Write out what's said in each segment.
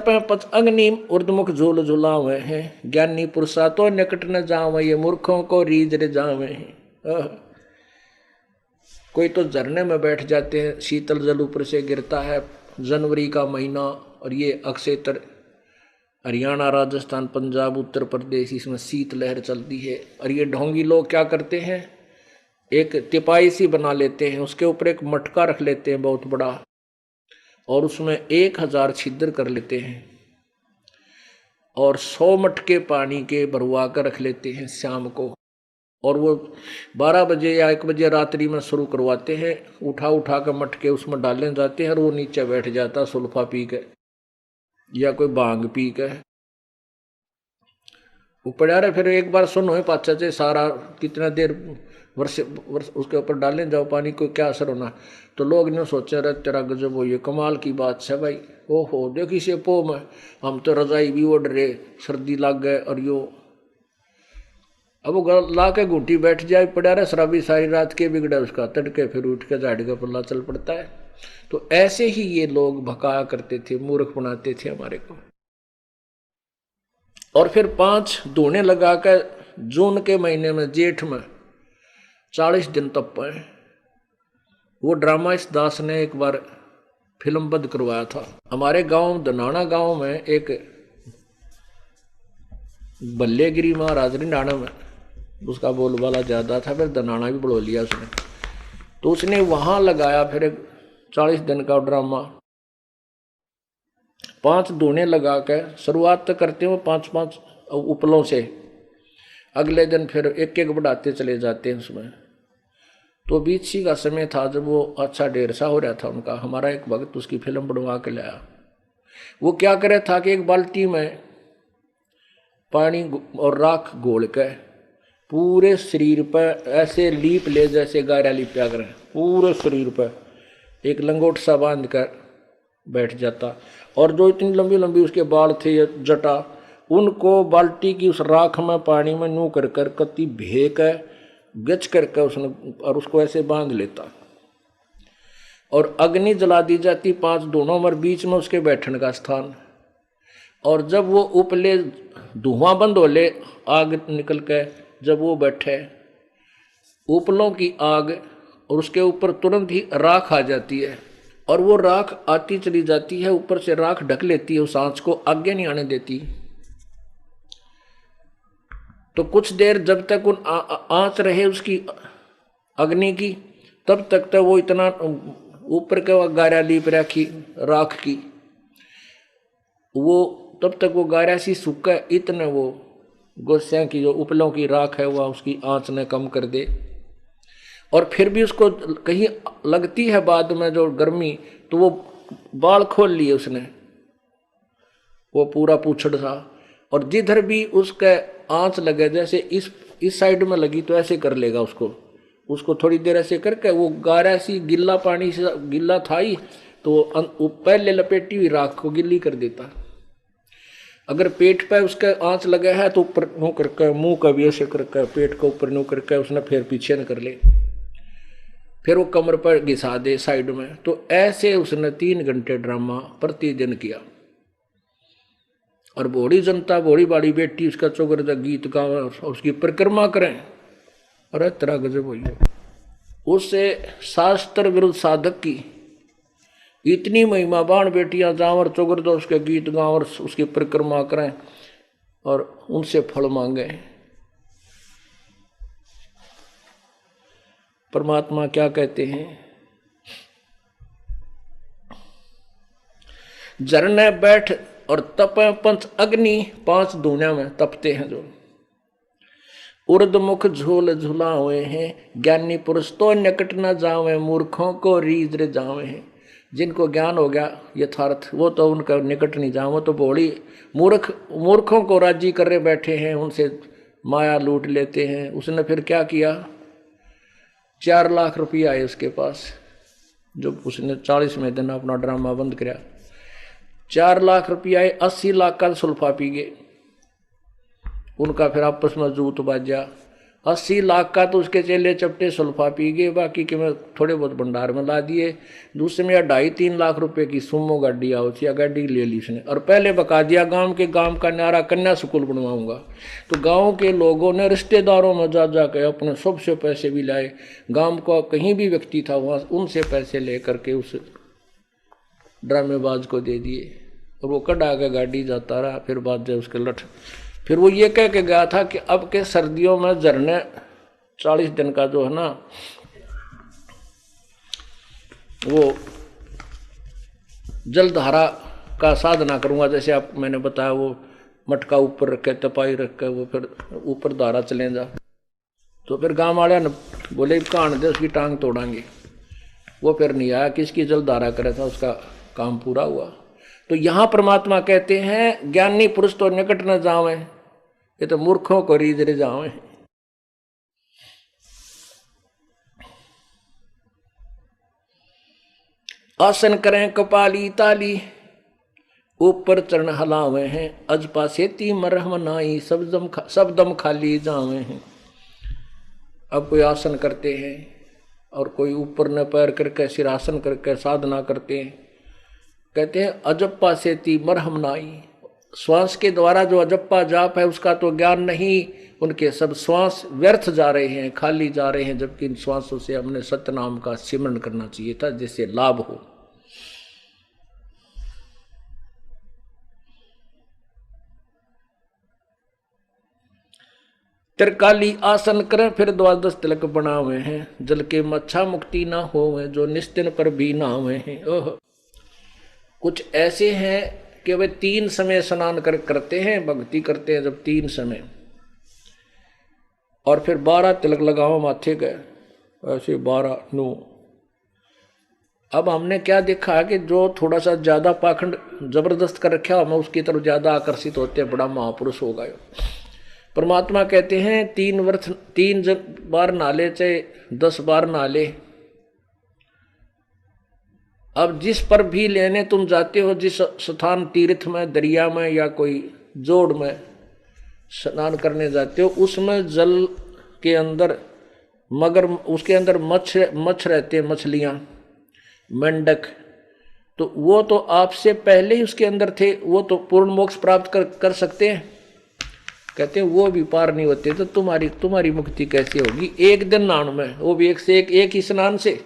तपे पच अग्नि ऊर्ध्वमुख झूल झुलावे हैं, ज्ञानी पुरुषा तो निकट न जावे, ये मूर्खों को रीझ रे जावे हैं। कोई तो झरने में बैठ जाते हैं, शीतल जल ऊपर से गिरता है, जनवरी का महीना, और ये अक्षेत्र हरियाणा, राजस्थान, पंजाब, उत्तर प्रदेश, इसमें शीत लहर चलती है। और ये ढोंगी लोग क्या करते हैं, एक तिपाई सी बना लेते हैं, उसके ऊपर एक मटका रख लेते हैं बहुत बड़ा, और उसमें 1000 छिद्र कर लेते हैं, और 100 मटके पानी के भरवा कर रख लेते हैं शाम को, और वो 12 बजे या 1 बजे रात्रि में शुरू करवाते हैं। उठा उठा कर मटके उसमें डालने जाते हैं, और वो नीचे बैठ जाता सुल्फा पी के या कोई भांग पी के ऊपर आ रहे। फिर एक बार सुनो पाचा से सारा कितना देर वर्ष उसके ऊपर डालने जाओ पानी को, क्या असर होना। तो लोग ने सोचा रहे तेरा गजब हो, ये कमाल की बात है भाई। ओहो देखी से पो में हम तो रजाई भी ओढ़ रहे, सर्दी लग गए, और यो अब वो ला के घूटी बैठ जाए पड़ा रहे शराबी सारी रात के, बिगड़ा उसका तड़के फिर उठ के झाड़ी का पल्ला चल पड़ता है। तो ऐसे ही ये लोग भकाया करते थे, मूर्ख बनाते थे हमारे को। और फिर 5 धूने लगा कर जून के महीने में, जेठ में 40 दिन तप पाए। वो ड्रामा इस दास ने एक बार फिल्मबद्ध करवाया था। हमारे गांव दनाना गांव में एक बल्लेगिरी महाराज रिंडाना में, उसका बोलबाला ज्यादा था, फिर दनाना भी बढ़ो लिया उसने। तो उसने वहां लगाया फिर एक 40 दिन का ड्रामा। 5 धूने लगा के शुरुआत तो करते हो 5-5 उपलों से, अगले दिन फिर एक एक बढ़ाते चले जाते हैं उसमें। तो बीच ही का समय था जब वो अच्छा ढेर सा हो रहा था उनका। हमारा एक भक्त उसकी फिल्म बनवा के लाया। वो क्या करे था कि एक बाल्टी में पानी और राख घोल के पूरे शरीर पर ऐसे लीप ले, जैसे गायरा लिपया करें, पूरे शरीर पर एक लंगोट सा बांध कर बैठ जाता। और जो इतनी लंबी लंबी उसके बाल थे, जटा, उनको बाल्टी की उस राख में पानी में नू कर कर कति भे कर गच करके उसने, और उसको ऐसे बांध लेता, और अग्नि जला दी जाती 5 धूनों में, बीच में उसके बैठने का स्थान। और जब वो उपले धुआं बंद हो ले, आग निकल के जब वो बैठे, उपलों की आग, और उसके ऊपर तुरंत ही राख आ जाती है, और वो राख आती चली जाती है, ऊपर से राख ढक लेती है, उस आंच को आगे नहीं आने देती। तो कुछ देर जब तक उन आंच रहे उसकी अग्नि की, तब तक तो वो इतना ऊपर का गारा लीप रखी राख की, वो तब तक वो गारा सी सूखा, इतने वो गोस्या की जो उपलों की राख है वह उसकी आंच ने कम कर दे। और फिर भी उसको कहीं लगती है बाद में जो गर्मी, तो वो बाल खोल लिए उसने, वो पूरा पूछड़ था, और जिधर भी उसके आंच लगे, जैसे इस साइड में लगी तो ऐसे कर लेगा उसको थोड़ी देर ऐसे करके, वो गारा सी गिल्ला पानी से गिल्ला था ही, तो पहले लपेटी हुई राख को गिल्ली कर देता। अगर पेट पे उसका आंच लगा है तो ऊपर नो करके, मुंह का भी ऐसे करके, पेट को ऊपर नो करके उसने फिर पीछे न कर ले, फिर वो कमर पर घिसा दे साइड में। तो ऐसे उसने 3 घंटे ड्रामा प्रतिदिन किया। और बड़ी जनता, बड़ी बाड़ी बेटी उसका चौगरदा गीत गावे, उसकी परिक्रमा करें। अरे तेरा गजब हुई है। उससे शास्त्र विरुद्ध साधक की इतनी महिमा, बाण बेटियां जाओ और चौगरदा उसके गीत गाओ और उसकी परिक्रमा करें और उनसे फल मांगे। परमात्मा क्या कहते हैं, झरने बैठ और तपे पंच अग्नि, 5 धूनिया में तपते हैं जो। उर्दमुख झूल झुलावे हैं, ज्ञानी पुरुष तो निकट न जावे, मूर्खों को रीझ रे जावे हैं। जिनको ज्ञान हो गया यथार्थ, वो तो उनका निकट नहीं जाओ, वो तो बोली मूर्खों को राजी कर रहे बैठे हैं, उनसे माया लूट लेते हैं। उसने फिर क्या किया, 4 लाख रुपया आए उसके पास, जब उसने 40वें दिन अपना ड्रामा बंद कराया। 4 लाख रुपया आए, 80 लाख का सुल्फा पी गए। उनका फिर आपस में जूत बाजा, 80 लाख का तो उसके चेले चपटे सुल्फा पी गए, बाकी के मैं थोड़े बहुत भंडार में ला दिए। दूसरे में 2.5-3 लाख रुपए की सुमो गाड़ी आओ थी, गाड़ी ले ली उसने, और पहले बका दिया गांव का न्यारा कन्या स्कूल बनवाऊंगा। तो गांव के लोगों ने रिश्तेदारों में जा के अपने सबसे पैसे भी लाए, गांव का कहीं भी व्यक्ति था वहां उनसे पैसे ले करके उस ड्रामेबाज को दे दिए, और वो कड़ा के गाड़ी जाता रहा। फिर बाद जब उसके लठ, फिर वो ये कह के गया था कि अब के सर्दियों में झरने 40 दिन का जो है ना वो जलधारा का साधना करूंगा, जैसे आप मैंने बताया वो मटका ऊपर रखे तपाई रख के वो फिर ऊपर धारा चले जा। तो फिर गांव वाले ने बोले कान दे उसकी टांग तोड़ांगे, वो फिर नहीं आया, किसकी जलधारा करे था, उसका काम पूरा हुआ। तो यहां परमात्मा कहते हैं ज्ञानी पुरुष तो निकट न जावे, ये तो मूर्खों को रीझ रे जावे। आसन करें कपाली ताली, ऊपर चरण हलावे हैं, अजपा सेती मरहम नाई, सब दम खाली जावे हैं। अब कोई आसन करते हैं और कोई ऊपर न पैर करके सिरासन करके साधना करते हैं, कहते हैं अजप्पा सेती मरहम नाई, श्वास के द्वारा जो अजप्पा जाप है उसका तो ज्ञान नहीं, उनके सब श्वास व्यर्थ जा रहे हैं, खाली जा रहे हैं, जबकि इन श्वासों से हमने सतनाम का सिमरन करना चाहिए था जिससे लाभ हो। त्रिकाली आसन करें फिर 12 तिलक बनावे हैं, जल के मच्छा मुक्ति ना होवे, जो निस्तिन पर भी नहावे हैं। ओह, कुछ ऐसे हैं कि वे 3 समय स्नान करते हैं, भक्ति करते हैं जब 3 समय, और फिर 12 तिलक लगाओ माथे के, ऐसे 12 9। अब हमने क्या देखा है कि जो थोड़ा सा ज्यादा पाखंड जबरदस्त कर रखा मैं उसकी तरफ ज्यादा आकर्षित होते हैं, बड़ा महापुरुष हो गए। परमात्मा कहते हैं 3 बार नाले चाहे 10 बार नाले। अब जिस पर भी लेने तुम जाते हो, जिस स्थान तीर्थ में, दरिया में या कोई जोड़ में स्नान करने जाते हो, उसमें जल के अंदर मगर उसके अंदर मच्छ रहते हैं, मछलियां, मेंढक, तो वो तो आपसे पहले ही उसके अंदर थे, वो तो पूर्ण मोक्ष प्राप्त कर सकते हैं। कहते हैं वो भी पार नहीं होते तो तुम्हारी मुक्ति कैसे होगी? एक दिन नहान में, वो भी एक ही स्नान से।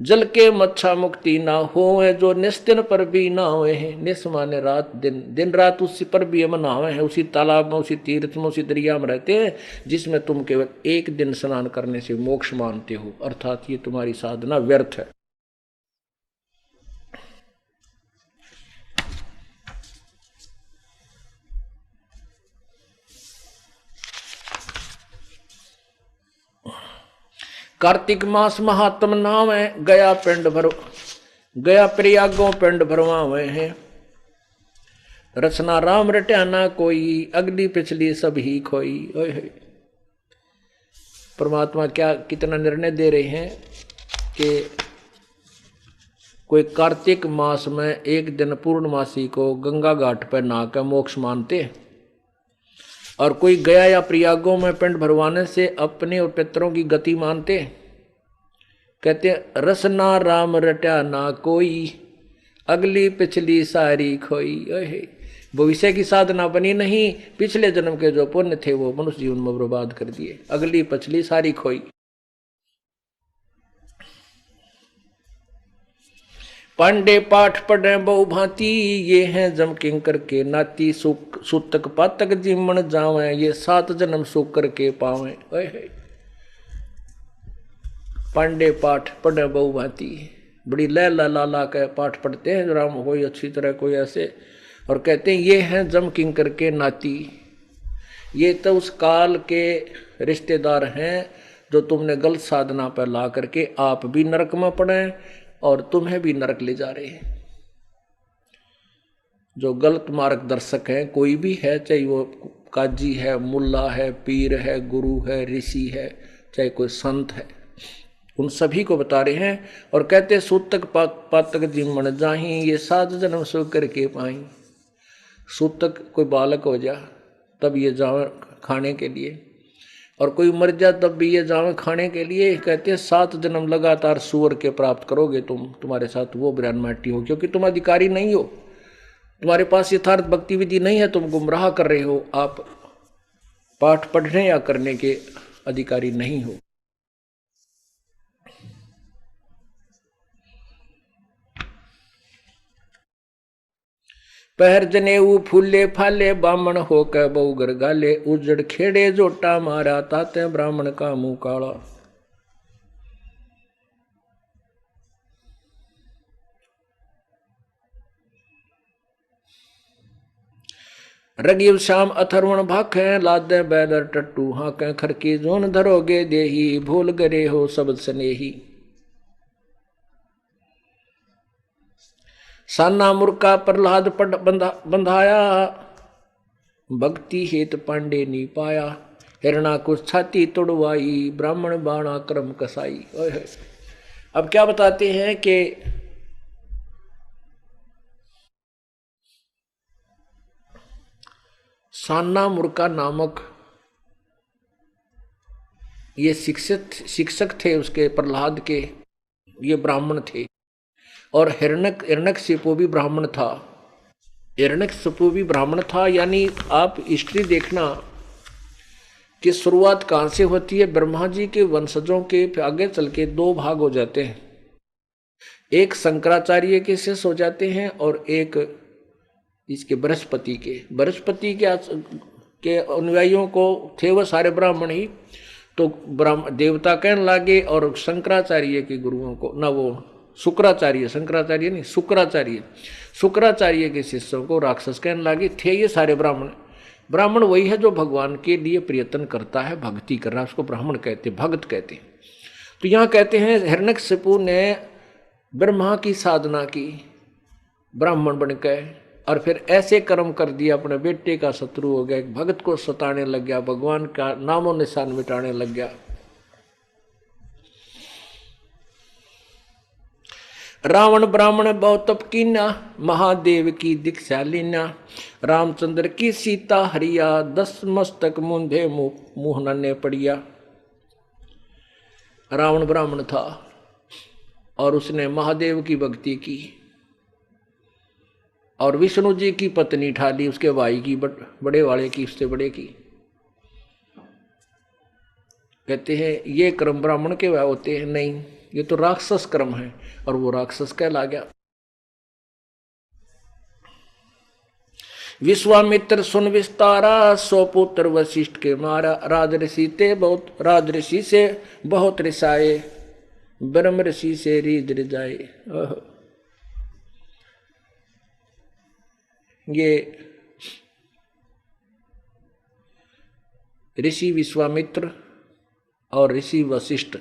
जल के मच्छा मुक्ति ना होवे, जो निस्तिन पर भी नहावे हैं। निस माने रात दिन, दिन रात उसी पर भी हम नहावे हैं, उसी तालाब में, उसी तीर्थ में, उसी दरिया में रहते हैं जिसमें तुम केवल एक दिन स्नान करने से मोक्ष मानते हो, अर्थात ये तुम्हारी साधना व्यर्थ है। कार्तिक मास महात्म नाम है, गया प्रयागों पिंड भरवावे हैं। रचना राम रट्याना कोई, अगली पिछली सब ही खोई। परमात्मा क्या कितना निर्णय दे रहे हैं कि कोई कार्तिक मास में एक दिन पूर्णमासी को गंगा घाट पर नहाकर मोक्ष मानते, और कोई गया या प्रयागों में पिंड भरवाने से अपने और पितरों की गति मानते। कहते रसना राम रट्या ना कोई, अगली पिछली सारी खोई। भविष्य की साधना बनी नहीं, पिछले जन्म के जो पुण्य थे वो मनुष्य जीवन में बर्बाद कर दिए, अगली पिछली सारी खोई। पांडे पाठ पढ़े बहु भांति, ये हैं जम किंकर के नाती। सूतक पातक जीवन जावे, ये 7 जन्म सुख करके पावे। पांडे पाठ पढ़े बहु भांति, बड़ी लैला लाला के पाठ पढ़ते हैं जो राम कोई अच्छी तरह कोई ऐसे, और कहते हैं ये हैं जम किंकर के नाती। ये तो उस काल के रिश्तेदार हैं जो तुमने गलत साधना पर ला करके आप भी नरक में पड़े और तुम्हें भी नरक ले जा रहे हैं। जो गलत मार्गदर्शक है, कोई भी है, चाहे वो काजी है, मुल्ला है, पीर है, गुरु है, ऋषि है, चाहे कोई संत है, उन सभी को बता रहे हैं। और कहते सूतक पातक जीवन जाही, ये 7 जन्म सुख करके पाई। सूतक कोई बालक हो जा तब ये जाओ खाने के लिए, और कोई मर जाए तब भी ये जावे खाने के लिए। कहते हैं 7 जन्म लगातार सूअर के प्राप्त करोगे तुम, तुम्हारे साथ वो ब्राह्मण माटी हो, क्योंकि तुम अधिकारी नहीं हो, तुम्हारे पास यथार्थ भक्ति विधि नहीं है, तुम गुमराह कर रहे हो, आप पाठ पढ़ने या करने के अधिकारी नहीं हो। पहर जनेऊ फूले फाले बामण होकर बहु घर गाले, उजड़ खेड़े जोटा मारा ताते ब्राह्मण का मुंह काला। रगीव श्याम अथर्वण भाखे लादे बैदर टट्टू हाके, खरकी जोन धरोगे देही भूल गरे हो सबद स्नेही। साना मुर्का प्रहलाद पट बंधाया, भक्ति हेत पांडे नी पाया, हिरणा कुछ छाती तोड़वाई ब्राह्मण बाणा क्रम कसाई। अब क्या बताते हैं कि साना मुर्का नामक ये शिक्षक थे उसके प्रहलाद के, ये ब्राह्मण थे। और हिरण्यकशिपु भी ब्राह्मण था, हिरण्यकशिपु भी ब्राह्मण था। यानी आप हिस्ट्री देखना कि शुरुआत कहाँ से होती है। ब्रह्मा जी के वंशजों के आगे चल के 2 भाग हो जाते हैं, एक शंकराचार्य के शिष्य हो जाते हैं और एक इसके बृहस्पति के के अनुयायियों को थे वो सारे ब्राह्मण ही। तो देवता कहने लगे और शंकराचार्य के गुरुओं को, ना वो शंकराचार्य नहीं शुक्राचार्य के शिष्यों को राक्षस कहने लगे। थे ये सारे ब्राह्मण वही है जो भगवान के लिए प्रयत्न करता है, भक्ति कर रहा है, उसको ब्राह्मण कहते, भक्त कहते हैं। तो यहाँ कहते हैं हिरण्यकशिपु ने ब्रह्मा की साधना की ब्राह्मण बनकर, और फिर ऐसे कर्म कर दिया, अपने बेटे का शत्रु हो गया, एक भक्त को सताने लग गया, भगवान का नामो निशान मिटाने लग गया। रावण ब्राह्मण बहुत तप कीना, महादेव की दीक्षा लीना, रामचंद्र की सीता हरिया, 10 मस्तक मुंधे मुंह नन्हे पड़िया। रावण ब्राह्मण था और उसने महादेव की भक्ति की और विष्णु जी की पत्नी ठा ली, उसके भाई की, बड़े वाले की, उससे बड़े की। कहते हैं ये कर्म ब्राह्मण के वह होते हैं, नहीं, ये तो राक्षस कर्म है, और वो राक्षस कहला गया। विश्वामित्र सुन विस्तारा, 100 पुत्र वशिष्ठ के मारा, राजऋषि से बहुत रिसाए, ब्रह्म ऋषि से रीझ रिझाए। ये ऋषि विश्वामित्र और ऋषि वशिष्ठ,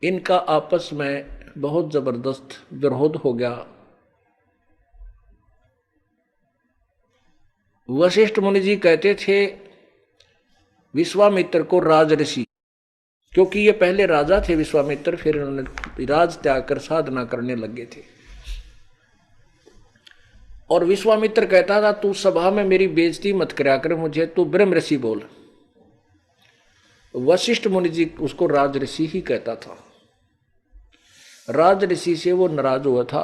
इनका आपस में बहुत जबरदस्त विरोध हो गया। वशिष्ठ मुनि जी कहते थे विश्वामित्र को राजऋषि, क्योंकि ये पहले राजा थे विश्वामित्र, फिर उन्होंने राज त्याग कर साधना करने लगे थे। और विश्वामित्र कहता था तू सभा में मेरी बेइज्जती मत करा कर, मुझे तू ब्रह्म ऋषि बोल। वशिष्ठ मुनि जी उसको राजऋषि ही कहता था। राजऋषि से वो नाराज हुआ था,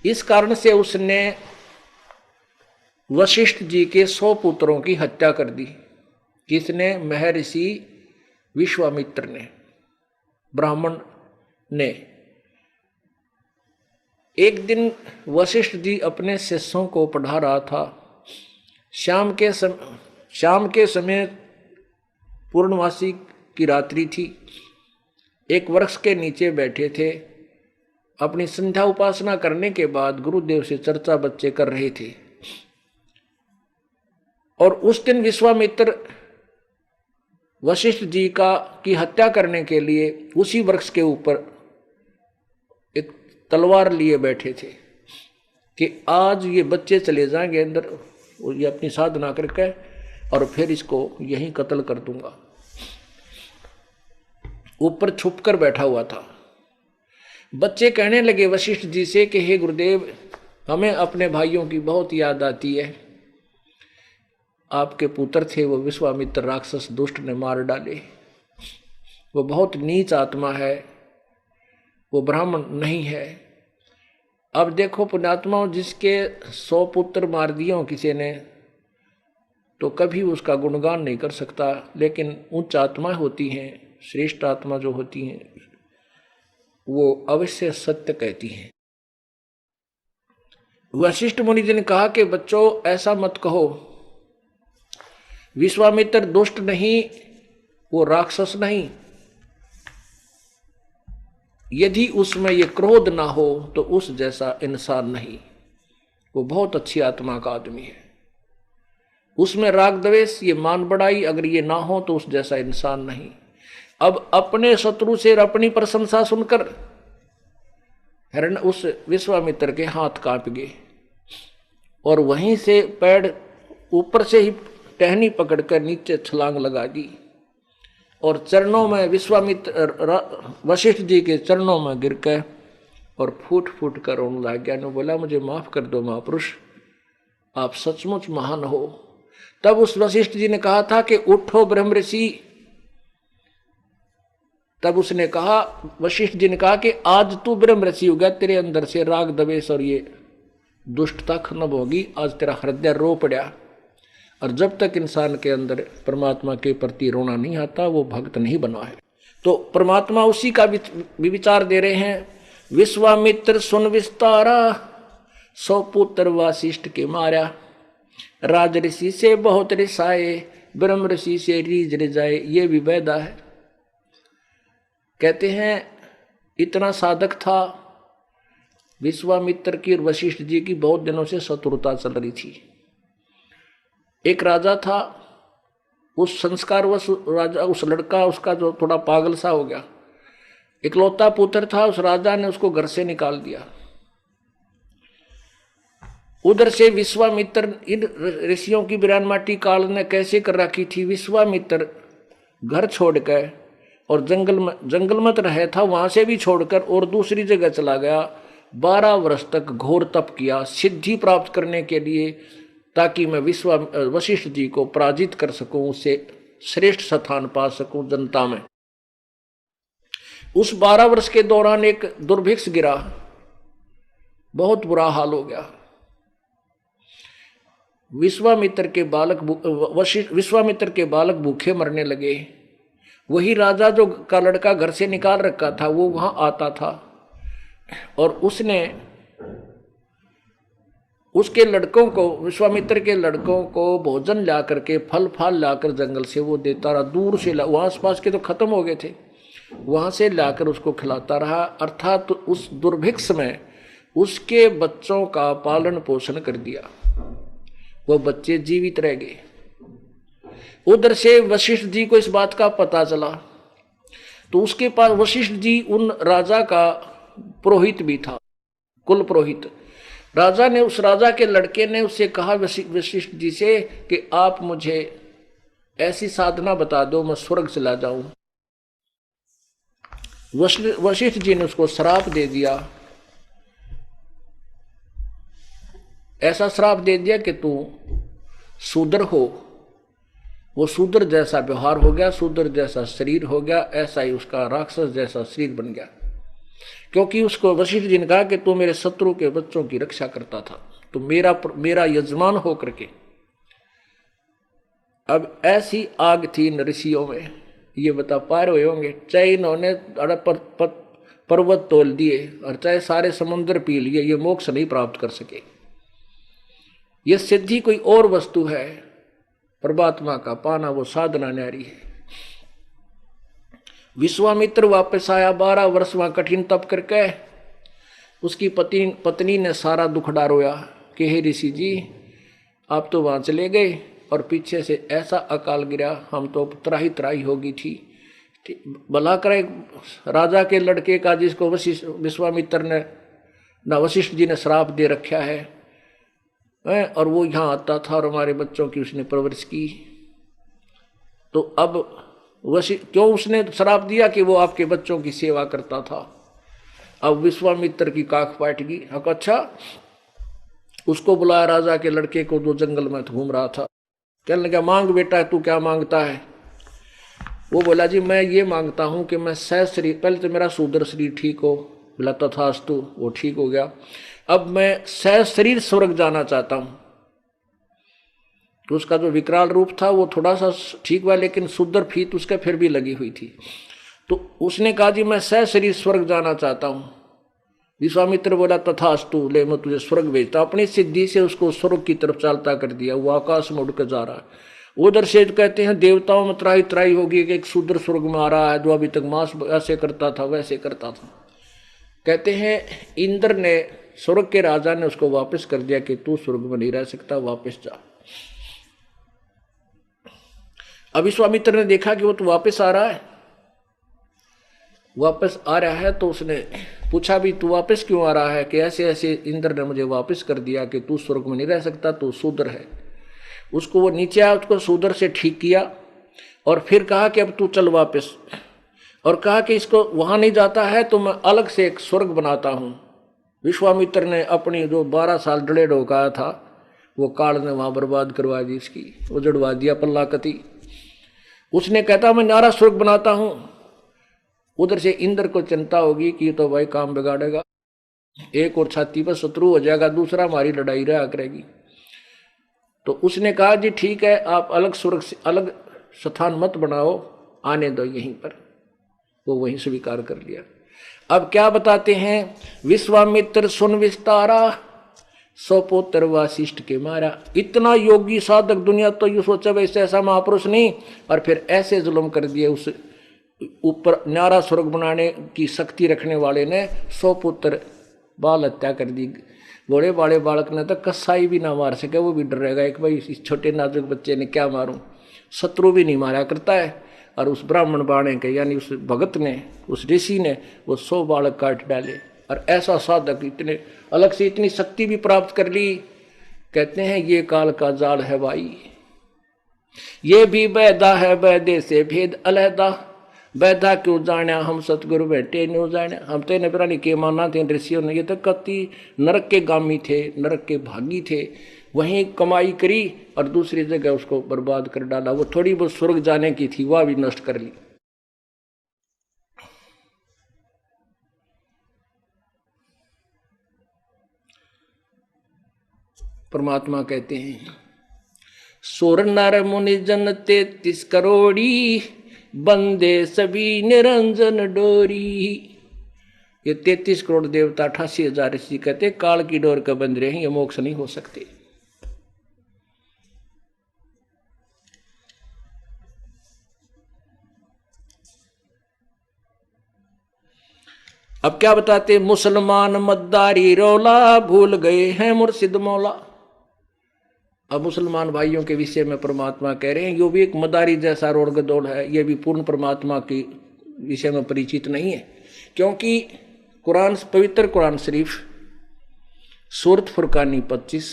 इस कारण से उसने वशिष्ठ जी के 100 पुत्रों की हत्या कर दी। किसने? महर्षि विश्वामित्र ने, ब्राह्मण ने। एक दिन वशिष्ठ जी अपने शिष्यों को पढ़ा रहा था। शाम के समय पूर्णमासी की रात्रि थी। एक वृक्ष के नीचे बैठे थे, अपनी संध्या उपासना करने के बाद गुरुदेव से चर्चा बच्चे कर रहे थे। और उस दिन विश्वामित्र वशिष्ठ जी की हत्या करने के लिए उसी वृक्ष के ऊपर एक तलवार लिए बैठे थे कि आज ये बच्चे चले जाएंगे अंदर, ये अपनी साधना करके, और फिर इसको यहीं कत्ल कर दूंगा। ऊपर छुप कर बैठा हुआ था। बच्चे कहने लगे वशिष्ठ जी से कि हे गुरुदेव, हमें अपने भाइयों की बहुत याद आती है, आपके पुत्र थे वो विश्वामित्र राक्षस दुष्ट ने मार डाले। वो बहुत नीच आत्मा है, वो ब्राह्मण नहीं है। अब देखो पुण्यात्माओं, जिसके 100 पुत्र मार दिए हो किसी ने तो कभी उसका गुणगान नहीं कर सकता, लेकिन उच्च आत्मा होती हैं, श्रेष्ठ आत्मा जो होती हैं वो अवश्य सत्य कहती हैं। वशिष्ठ मुनि जी ने कहा कि बच्चों ऐसा मत कहो, विश्वामित्र दुष्ट नहीं, वो राक्षस नहीं। यदि उसमें ये क्रोध ना हो तो उस जैसा इंसान नहीं, वो बहुत अच्छी आत्मा का आदमी है। उसमें राग द्वेष, ये मान बढ़ाई अगर ये ना हो तो उस जैसा इंसान नहीं। अब अपने शत्रु से अपनी प्रशंसा सुनकर हिरण उस विश्वामित्र के हाथ कांप गए और वहीं से पैर ऊपर से ही टहनी पकड़कर नीचे छलांग लगा दी और चरणों में वशिष्ठ जी के चरणों में गिर कर और फूट फूट कर रोने लग गया। बोला मुझे माफ कर दो महापुरुष, आप सचमुच महान हो। तब उस वशिष्ठ जी ने कहा था कि उठो ब्रह्म ऋषि। तब उसने कहा, वशिष्ठ जी ने कहा कि आज तू ब्रह्म ऋषि हो गया, तेरे अंदर से राग द्वेष और ये दुष्टता खत्म होगी। आज तेरा हृदय रो पड़ा। और जब तक इंसान के अंदर परमात्मा के प्रति रोना नहीं आता वो भक्त नहीं बना है। तो परमात्मा उसी का विचार दे रहे हैं। विश्वामित्र सुन विस्तारा, 100 पुत्र वशिष्ठ के मारा। राज ऋषि से बहुत रिसाए, ब्रह्म ऋषि से रीझ रिझाए। ये भी वेदा है। कहते हैं इतना साधक था। विश्वामित्र की और वशिष्ठ जी की बहुत दिनों से शत्रुता चल रही थी। एक राजा था, उस संस्कारवश राजा, उस लड़का उसका जो थोड़ा पागल सा हो गया, इकलौता पुत्र था, उस राजा ने उसको घर से निकाल दिया। उधर से विश्वामित्र, इन ऋषियों की बिरान माटी काल ने कैसे कर रखी थी। विश्वामित्र घर छोड़कर और जंगल मत रहे था, वहां से भी छोड़कर और दूसरी जगह चला गया। 12 वर्ष तक घोर तप किया सिद्धि प्राप्त करने के लिए, ताकि मैं वशिष्ठ जी को पराजित कर सकूं, उससे श्रेष्ठ स्थान पा सकूं जनता में। उस 12 वर्ष के दौरान एक दुर्भिक्ष गिरा, बहुत बुरा हाल हो गया। विश्वामित्र के बालक भूखे मरने लगे। वही राजा जो का लड़का घर से निकाल रखा था वो वहां आता था और उसने उसके लड़कों को, विश्वामित्र के लड़कों को भोजन ला करके, फल फाल लाकर जंगल से वो देता रहा। दूर से वहां आसपास के तो खत्म हो गए थे, वहां से लाकर उसको खिलाता रहा। अर्थात तो उस दुर्भिक्ष में उसके बच्चों का पालन पोषण कर दिया, वो बच्चे जीवित रह गए। उधर से वशिष्ठ जी को इस बात का पता चला तो उसके पास वशिष्ठ जी उन राजा का पुरोहित भी था, कुल पुरोहित। राजा ने, उस राजा के लड़के ने उससे कहा वशिष्ठ जी से कि आप मुझे ऐसी साधना बता दो मैं स्वर्ग चला जाऊं। वशिष्ठ जी ने उसको श्राप दे दिया, ऐसा श्राप दे दिया कि तू शूद्र हो। वो शूद्र जैसा व्यवहार हो गया, शूद्र जैसा शरीर हो गया, ऐसा ही उसका राक्षस जैसा शरीर बन गया। क्योंकि उसको वशिष्ठ जी ने कहा कि तू मेरे शत्रु के बच्चों की रक्षा करता था, तो मेरा यजमान हो करके। अब ऐसी आग थी इन ऋषियों में, ये बता पा रहे होंगे, चाहे इन्होंने पर्वत तोल दिए और चाहे सारे समुद्र पी लिए, ये मोक्ष नहीं प्राप्त कर सके। ये सिद्धि कोई और वस्तु है, परमात्मा का पाना वो साधना न्यारी है। विश्वामित्र वापस आया, 12 वर्ष वहां कठिन तप करके। उसकी पत्नी ने सारा दुखड़ा रोया कि हे ऋषि जी, आप तो वहां चले गए और पीछे से ऐसा अकाल गिरा, हम तो त्राही त्राही होगी थी। भला करे राजा के लड़के का, जिसको विश्वामित्र ने ना वशिष्ठ जी ने श्राप दे रखा है, और वो यहाँ आता था और हमारे बच्चों की उसने परवरिश की। तो अब क्यों उसने श्राप दिया कि वो आपके बच्चों की सेवा करता था। अब विश्वामित्र की काख फाट गई। अच्छा, उसको बुलाया राजा के लड़के को जो जंगल में घूम रहा था। कहने लगा मांग बेटा, तू क्या मांगता है? वो बोला जी मैं ये मांगता हूं कि मैं सह शरीर, पहले तो मेरा शूद्र शरीर ठीक हो, बोला तथास्तु, वो ठीक हो गया। अब मैं सह शरीर स्वर्ग जाना चाहता हूं। तो उसका जो विकराल रूप था वो थोड़ा सा ठीक हुआ, लेकिन शूद्र फीत उसके फिर भी लगी हुई थी। तो उसने कहा जी मैं सह शरीर स्वर्ग जाना चाहता हूं। विश्वामित्र बोला तथास्तु, ले मैं तुझे स्वर्ग भेजता। अपनी सिद्धि से उसको स्वर्ग की तरफ चालता कर दिया। वो आकाश में उड़कर जा रहा है। उधर से कहते हैं देवताओं में त्राही त्राही होगी कि एक शूद्र स्वर्ग में आ रहा है जो अभी तक मांस ऐसे करता था वैसे करता था। कहते हैं इंद्र ने, स्वर्ग के राजा ने उसको वापस कर दिया कि तू स्वर्ग में नहीं रह सकता, वापस जा। अब विश्वामित्र ने देखा कि वो तो वापस आ रहा है, वापस आ रहा है, तो उसने पूछा भी तू वापस क्यों आ रहा है? कि ऐसे ऐसे इंद्र ने मुझे वापस कर दिया कि तू स्वर्ग में नहीं रह सकता, तू शूद्र है। उसको वो नीचे आया, उसको शूद्र से ठीक किया और फिर कहा कि अब तू चल वापस, और कहा कि इसको वहां नहीं जाता है तो मैं अलग से एक स्वर्ग बनाता हूं। विश्वामित्र ने अपनी जो 12 साल डले ढोकाया था वो काल ने वहां बर्बाद करवा दी, इसकी उजड़वा दिया पल्लाकती। उसने कहता मैं नारा स्वर्ग बनाता हूं। उधर से इंद्र को चिंता होगी कि तो भाई काम बिगाड़ेगा, एक और छाती पर शत्रु हो जाएगा, दूसरा हमारी लड़ाई रहा करेगी। तो उसने कहा जी ठीक है, आप अलग स्वर्ग से अलग स्थान मत बनाओ, आने दो यहीं पर। वो वहीं स्वीकार कर लिया। अब क्या बताते हैं, विश्वामित्र सुन विस्तारा, सौ पुत्र वासिष्ठ के मारा। इतना योगी साधक दुनिया तो यू सोचा वैसे ऐसा महापुरुष नहीं, और फिर ऐसे जुल्म कर दिए उस ऊपर न्यारा स्वर्ग बनाने की शक्ति रखने वाले ने। 100 पुत्र बाल हत्या कर दी। घोड़े बाड़े बालक ने तो कसाई भी ना मार सके, वो भी डर रहेगा एक भाई इस छोटे नाजुक बच्चे ने क्या मारूं। शत्रु भी नहीं मारा करता है। और उस ब्राह्मण बाणे के यानी उस भगत ने, उस ऋषि ने वो 100 बालक काट डाले। और ऐसा साधक इतने अलग से इतनी शक्ति भी प्राप्त कर ली। कहते हैं ये काल का जाल है भाई, ये भी बैदा है, बैदे से भेद अलहदा। बैदा क्यों जाने हम सतगुरु बैठे न्यू जाने। हम तो इन्हें प्राणी के माना थे ऋषियों ने, ये तो कति नरक के गामी थे, नरक के भागी थे। वहीं कमाई करी और दूसरी जगह उसको बर्बाद कर डाला। वो थोड़ी बहुत स्वर्ग जाने की थी, वह भी नष्ट कर ली। परमात्मा कहते हैं सुर नर मुनि जन 33 करोड़ी, बंदे सभी निरंजन डोरी। ये 33 करोड़ देवता 88,000 ऋषि कहते काल की डोर का बंद रहे, ये मोक्ष नहीं हो सकते। अब क्या बताते, मुसलमान मद्दारी रौला, भूल गए हैं मुर्शिद मौला। अब मुसलमान भाइयों के विषय में परमात्मा कह रहे हैं यो भी एक मदारी जैसा रोड़ गदौड़ है, ये भी पूर्ण परमात्मा के विषय में परिचित नहीं है। क्योंकि कुरान, पवित्र कुरान शरीफ सूरत फुरकानी 25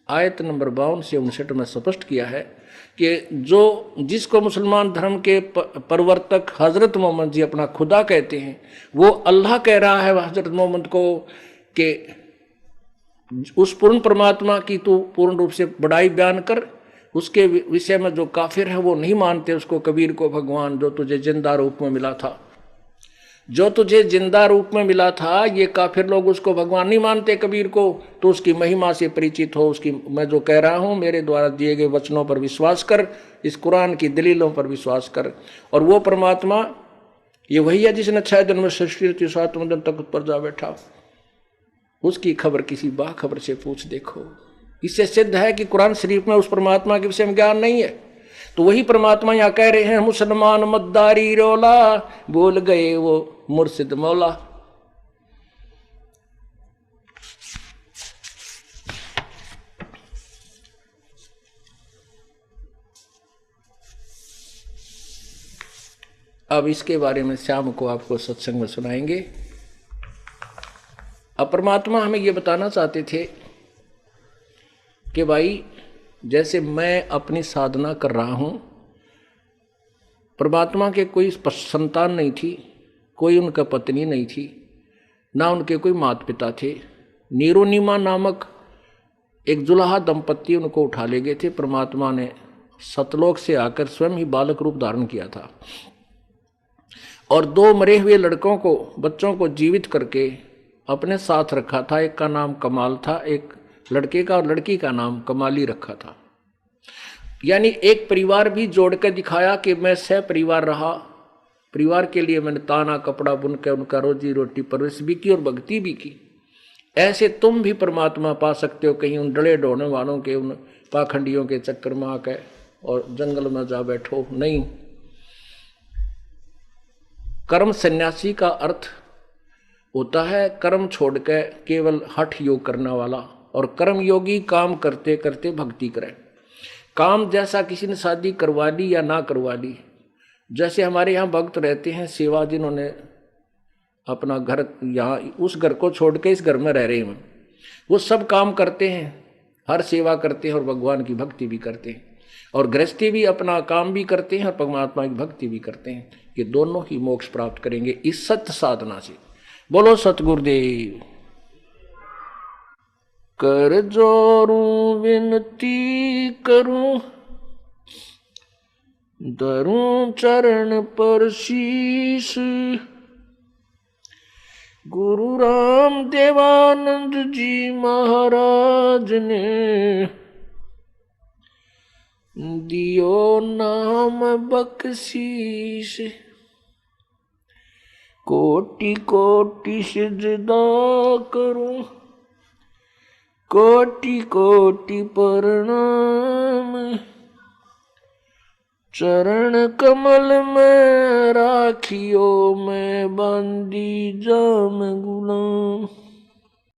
आयत नंबर 52 से 59 में स्पष्ट किया है कि जो जिसको मुसलमान धर्म के प्रवर्तक हजरत मोहम्मद जी अपना खुदा कहते हैं, वो अल्लाह कह रहा है हजरत मोहम्मद को कि उस पूर्ण परमात्मा की तू पूर्ण रूप से बड़ाई बयान कर। उसके विषय में जो काफिर है वो नहीं मानते उसको, कबीर को भगवान जो तुझे जिंदा रूप में मिला था, जो तुझे जिंदा रूप में मिला था, ये काफिर लोग उसको भगवान नहीं मानते कबीर को। तो उसकी महिमा से परिचित हो, उसकी मैं जो कह रहा हूँ मेरे द्वारा दिए गए वचनों पर विश्वास कर, इस कुरान की दलीलों पर विश्वास कर। और वो परमात्मा ये वही है जिसने 6 दिन में सृष्टि रची, 7वें दिन तक पर जा बैठा। उसकी खबर किसी बाखबर से पूछ देखो। इससे सिद्ध है कि कुरान शरीफ में उस परमात्मा के विषय में ज्ञान नहीं है। तो वही परमात्मा यहाँ कह रहे हैं मुसलमान मद्दारी रोला, बोल गए वो मुर्शिद मौला। अब इसके बारे में शाम को आपको सत्संग में सुनाएंगे। अब परमात्मा हमें ये बताना चाहते थे कि भाई जैसे मैं अपनी साधना कर रहा हूं, परमात्मा के कोई संतान नहीं थी, कोई उनका पत्नी नहीं थी, ना उनके कोई माता पिता थे। नीरोनीमा नामक एक जुलाहा दंपत्ति उनको उठा ले गए थे। परमात्मा ने सतलोक से आकर स्वयं ही बालक रूप धारण किया था और 2 मरे हुए लड़कों को, बच्चों को जीवित करके अपने साथ रखा था। एक का नाम कमाल था, एक लड़के का और लड़की का नाम कमाली रखा था। यानी एक परिवार भी जोड़ कर दिखाया कि मैं सह परिवार रहा, परिवार के लिए मैंने ताना कपड़ा बुनकर उनका रोजी रोटी परवरिश भी की और भक्ति भी की। ऐसे तुम भी परमात्मा पा सकते हो, कहीं उन डले ढोने वालों के, उन पाखंडियों के चक्कर में आकर और जंगल में जा बैठो नहीं। कर्म सन्यासी का अर्थ होता है कर्म छोड़कर केवल हठ योग करने वाला, और कर्म योगी काम करते करते भक्ति करे। काम जैसा किसी ने शादी करवा ली या ना करवा ली, जैसे हमारे यहाँ भक्त रहते हैं सेवा, जिन्होंने अपना घर यहाँ उस घर को छोड़ के इस घर में रह रहे हैं, वो सब काम करते हैं, हर सेवा करते हैं और भगवान की भक्ति भी करते हैं, और गृहस्थी भी अपना काम भी करते हैं और परमात्मा की भक्ति भी करते हैं। ये दोनों ही मोक्ष प्राप्त करेंगे इस सत्य साधना से। बोलो सतगुरुदेव। कर जोरूं विनती करूं, धरूं चरण पर शीश, गुरु राम देवानंद जी महाराज ने दियो नाम बख्शीश। कोटि कोटि सिजदा करूं, कोटि कोटि प्रणाम, चरण कमल में राखियो मैं बंदी जाम गुलाम।